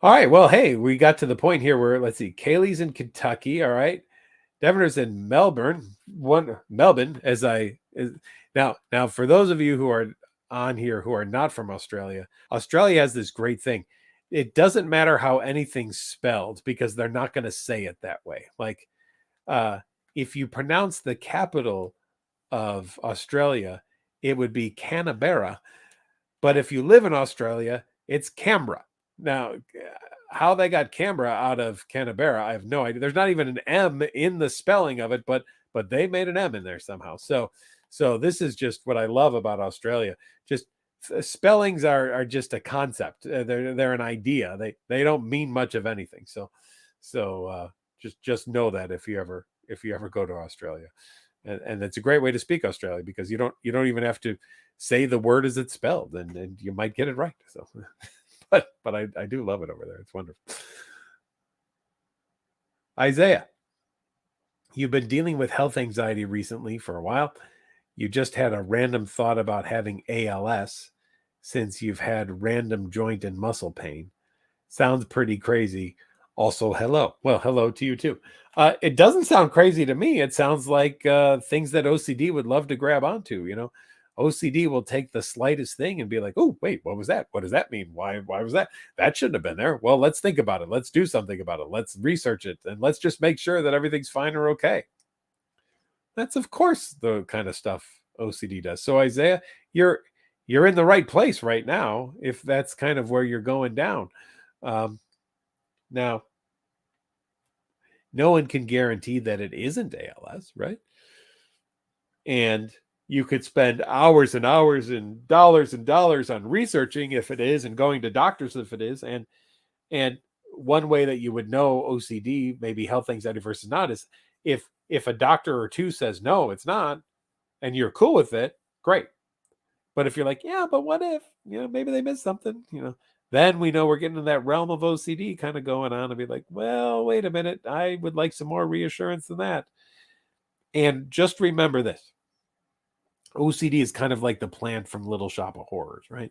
All right. Well, hey, we got to the point here where let's see. Kaylee's in Kentucky. All right. Devoner's in Melbourne. Melbourne, now for those of you who are on here who are not from Australia, Australia has this great thing. It doesn't matter how anything's spelled because they're not going to say it that way. Like uh, if you pronounce the capital of Australia, it would be Canberra. But if you live in Australia, it's Canberra. Now, how they got Canberra out of Canberra, I have no idea. There's not even an M in the spelling of it, but they made an M in there somehow. So this is just what I love about Australia. Just spellings are just a concept. They're an idea. They don't mean much of anything. So just know that if you ever go to Australia, and it's a great way to speak Australia because you don't even have to say the word as it's spelled, and you might get it right. So, but I do love it over there. It's wonderful. Isaiah, you've been dealing with health anxiety recently for a while. You just had a random thought about having ALS since you've had random joint and muscle pain. Sounds pretty crazy. Also, hello. Well, hello to you too. It doesn't sound crazy to me. It sounds like things that OCD would love to grab onto. OCD will take the slightest thing and be like, "Oh, wait, what was that? What does that mean? Why was that? That shouldn't have been there." Well, let's think about it. Let's do something about it. Let's research it, and let's just make sure that everything's fine or okay. That's of course the kind of stuff OCD does. So Isaiah, you're in the right place right now if that's kind of where you're going down. Um, Now, no one can guarantee that it isn't ALS, right? And you could spend hours and hours and dollars on researching if it is and going to doctors if it is. And one way that you would know OCD, maybe health anxiety versus not, is if a doctor or two says no, it's not, and you're cool with it, great. But if you're like, yeah, but what if, maybe they missed something, then we know we're getting in that realm of OCD kind of going on and be like, well, wait a minute. I would like some more reassurance than that. And just remember this OCD is kind of like the plant from Little Shop of Horrors, right?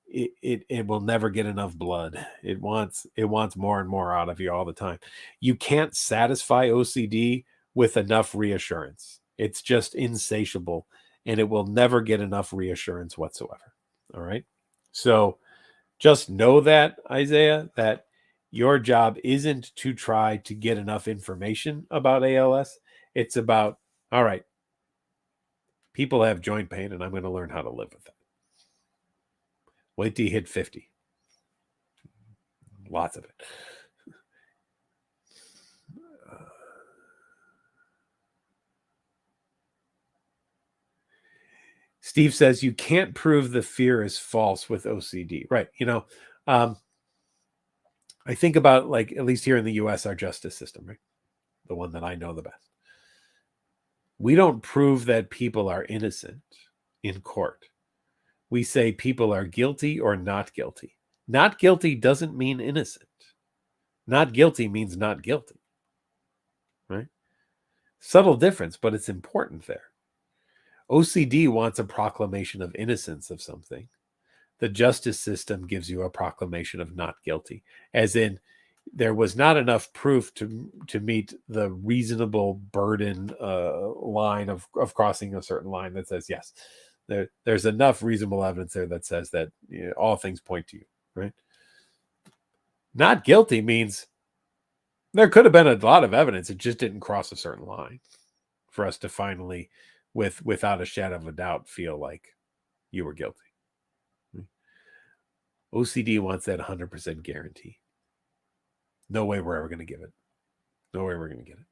It will never get enough blood. It wants more and more out of you all the time. You can't satisfy OCD with enough reassurance. It's just insatiable and it will never get enough reassurance whatsoever. All right. So just know that, Isaiah, that your job isn't to try to get enough information about ALS. It's about, all right, people have joint pain and I'm going to learn how to live with it. Wait till you hit 50. Lots of it. Steve says you can't prove the fear is false with OCD. Right. I think about, like, at least here in the US, our justice system, right? The one that I know the best. We don't prove that people are innocent in court. We say people are guilty or not guilty. Not guilty doesn't mean innocent. Not guilty means not guilty, right? Subtle difference, but it's important there. OCD wants a proclamation of innocence of something. The justice system gives you a proclamation of not guilty, as in there was not enough proof to meet the reasonable burden line of crossing a certain line that says yes. There's enough reasonable evidence there that says that all things point to you, right? Not guilty means there could have been a lot of evidence. It just didn't cross a certain line for us to finally, without a shadow of a doubt, feel like you were guilty. OCD wants that 100% guarantee. No way we're ever going to give it. No way we're going to get it.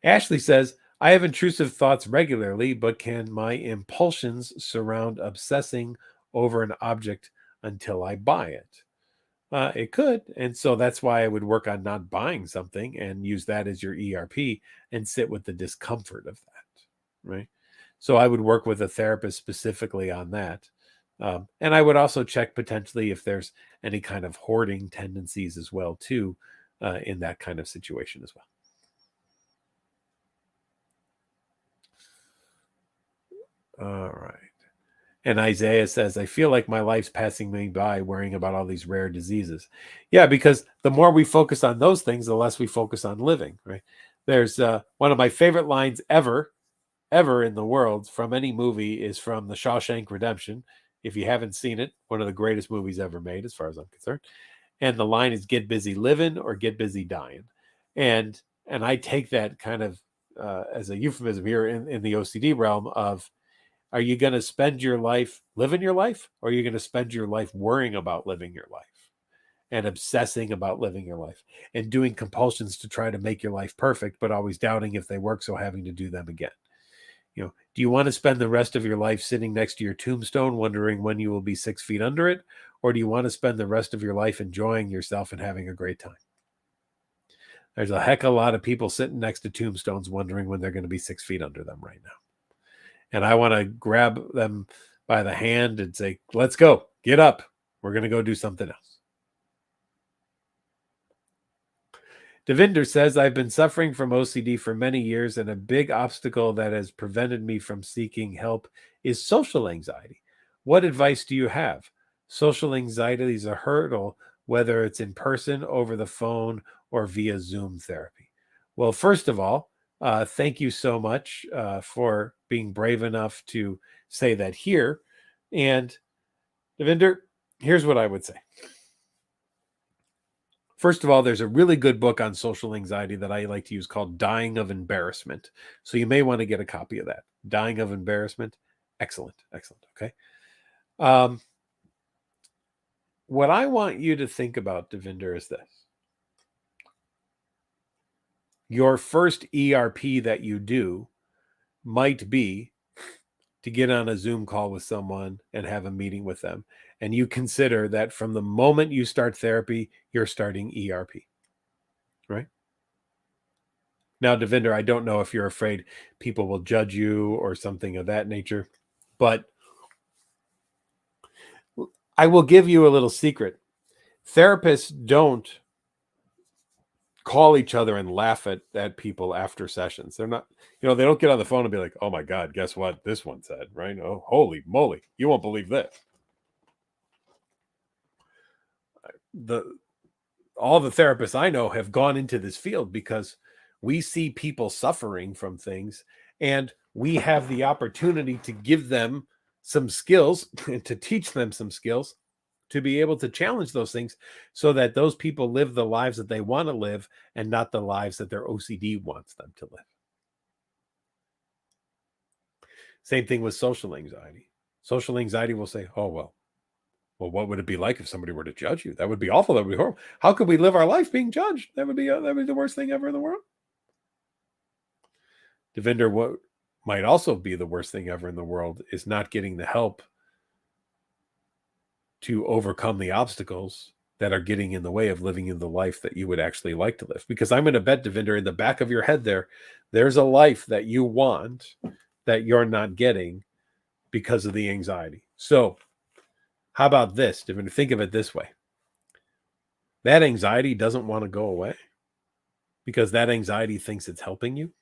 Ashley says, I have intrusive thoughts regularly, but can my impulsions surround obsessing over an object until I buy it? It could. And so that's why I would work on not buying something and use that as your ERP and sit with the discomfort of that. Right. So I would work with a therapist specifically on that. And I would also check potentially if there's any kind of hoarding tendencies as well, too, in that kind of situation as well. All right. And Isaiah says, I feel like my life's passing me by worrying about all these rare diseases. Yeah, because the more we focus on those things, the less we focus on living, right? There's one of my favorite lines ever in the world from any movie is from The Shawshank Redemption. If you haven't seen it, one of the greatest movies ever made, as far as I'm concerned. And the line is "Get busy living or get busy dying," and I take that kind of as a euphemism here in the OCD realm of, are you going to spend your life living your life, or are you going to spend your life worrying about living your life and obsessing about living your life and doing compulsions to try to make your life perfect, but always doubting if they work, so having to do them again? Do you want to spend the rest of your life sitting next to your tombstone wondering when you will be 6 feet under it? Or do you want to spend the rest of your life enjoying yourself and having a great time? There's a heck of a lot of people sitting next to tombstones wondering when they're going to be 6 feet under them right now. And I want to grab them by the hand and say, let's go, get up. We're going to go do something else. Devinder says, I've been suffering from OCD for many years, and a big obstacle that has prevented me from seeking help is social anxiety. What advice do you have? Social anxiety is a hurdle, whether it's in person, over the phone, or via Zoom therapy. Well, first of all, thank you so much for being brave enough to say that here. And Devinder, here's what I would say. First of all, there's a really good book on social anxiety that I like to use called Dying of Embarrassment. So you may want to get a copy of that. Dying of Embarrassment. Excellent. Excellent. Okay. What I want you to think about, Devinder, is this. Your first ERP that you do might be to get on a Zoom call with someone and have a meeting with them. And you consider that from the moment you start therapy, you're starting ERP, right? Now, Devinder, I don't know if you're afraid people will judge you or something of that nature, but I will give you a little secret. Therapists don't call each other and laugh at people after sessions. They're not, they don't get on the phone and be like, oh my God, guess what this one said, right? Oh, holy moly, you won't believe this. All the therapists I know have gone into this field because we see people suffering from things, and we have the opportunity to give them some skills and to teach them some skills to be able to challenge those things so that those people live the lives that they want to live and not the lives that their OCD wants them to live. Same thing with social anxiety. Social anxiety will say, oh, well, what would it be like if somebody were to judge you? That would be awful. That would be horrible. How could we live our life being judged? That would be the worst thing ever in the world. Devinder, what might also be the worst thing ever in the world is not getting the help to overcome the obstacles that are getting in the way of living in the life that you would actually like to live. Because I'm going to bet, Devinder, in the back of your head there's a life that you want that you're not getting because of the anxiety. So how about this, Devinder? Think of it this way. That anxiety doesn't want to go away because that anxiety thinks it's helping you.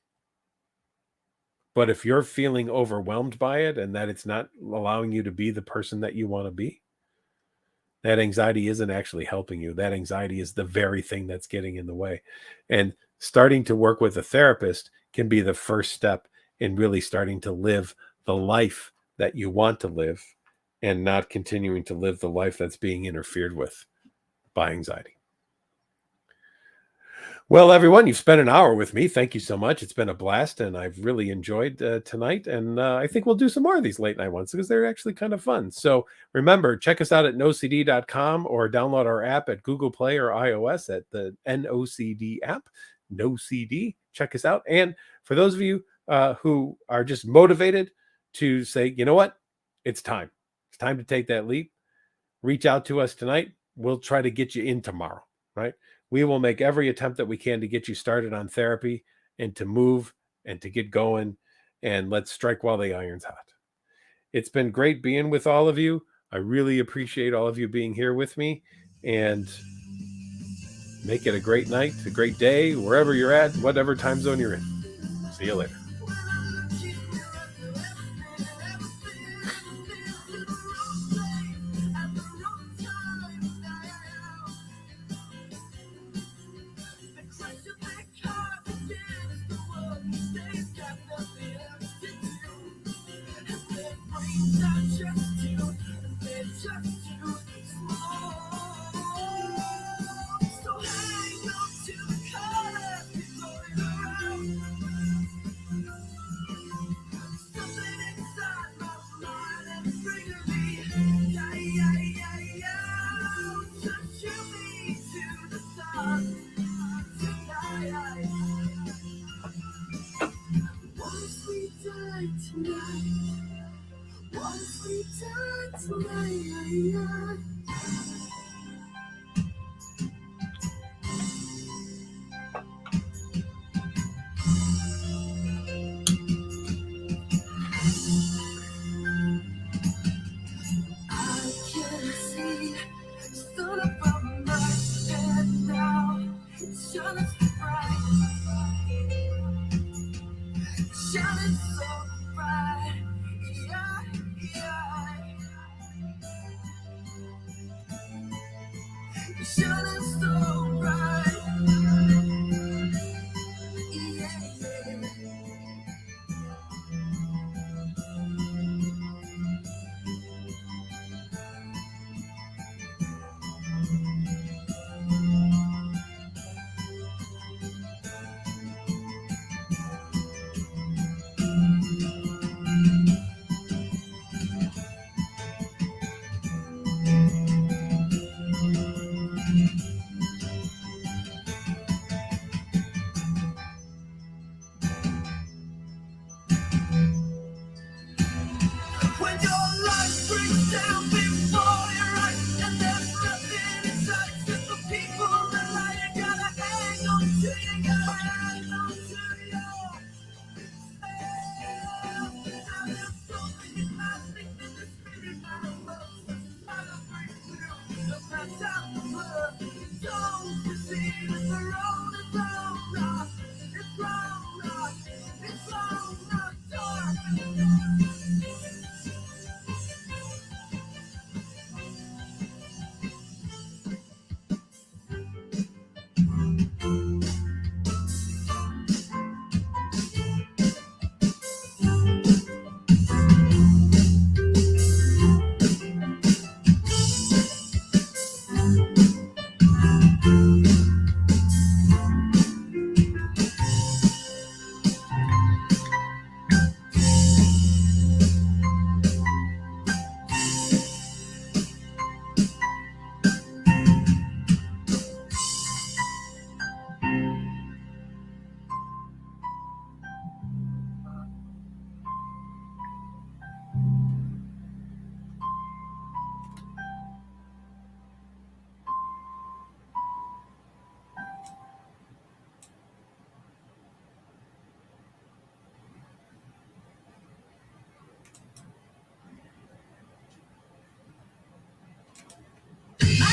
But if you're feeling overwhelmed by it and that it's not allowing you to be the person that you want to be, that anxiety isn't actually helping you. That anxiety is the very thing that's getting in the way. And starting to work with a therapist can be the first step in really starting to live the life that you want to live and not continuing to live the life that's being interfered with by anxiety. Well, everyone, you've spent an hour with me. Thank you so much. It's been a blast, and I've really enjoyed tonight. And I think we'll do some more of these late night ones because they're actually kind of fun. So remember, check us out at nocd.com or download our app at Google Play or iOS at the NOCD app, NoCD. Check us out. And for those of you who are just motivated to say, you know what, it's time. It's time to take that leap. Reach out to us tonight. We'll try to get you in tomorrow, right? We will make every attempt that we can to get you started on therapy and to move and to get going, and let's strike while the iron's hot. It's been great being with all of you. I really appreciate all of you being here with me, and make it a great night, a great day, wherever you're at, whatever time zone you're in. See you later. so bright.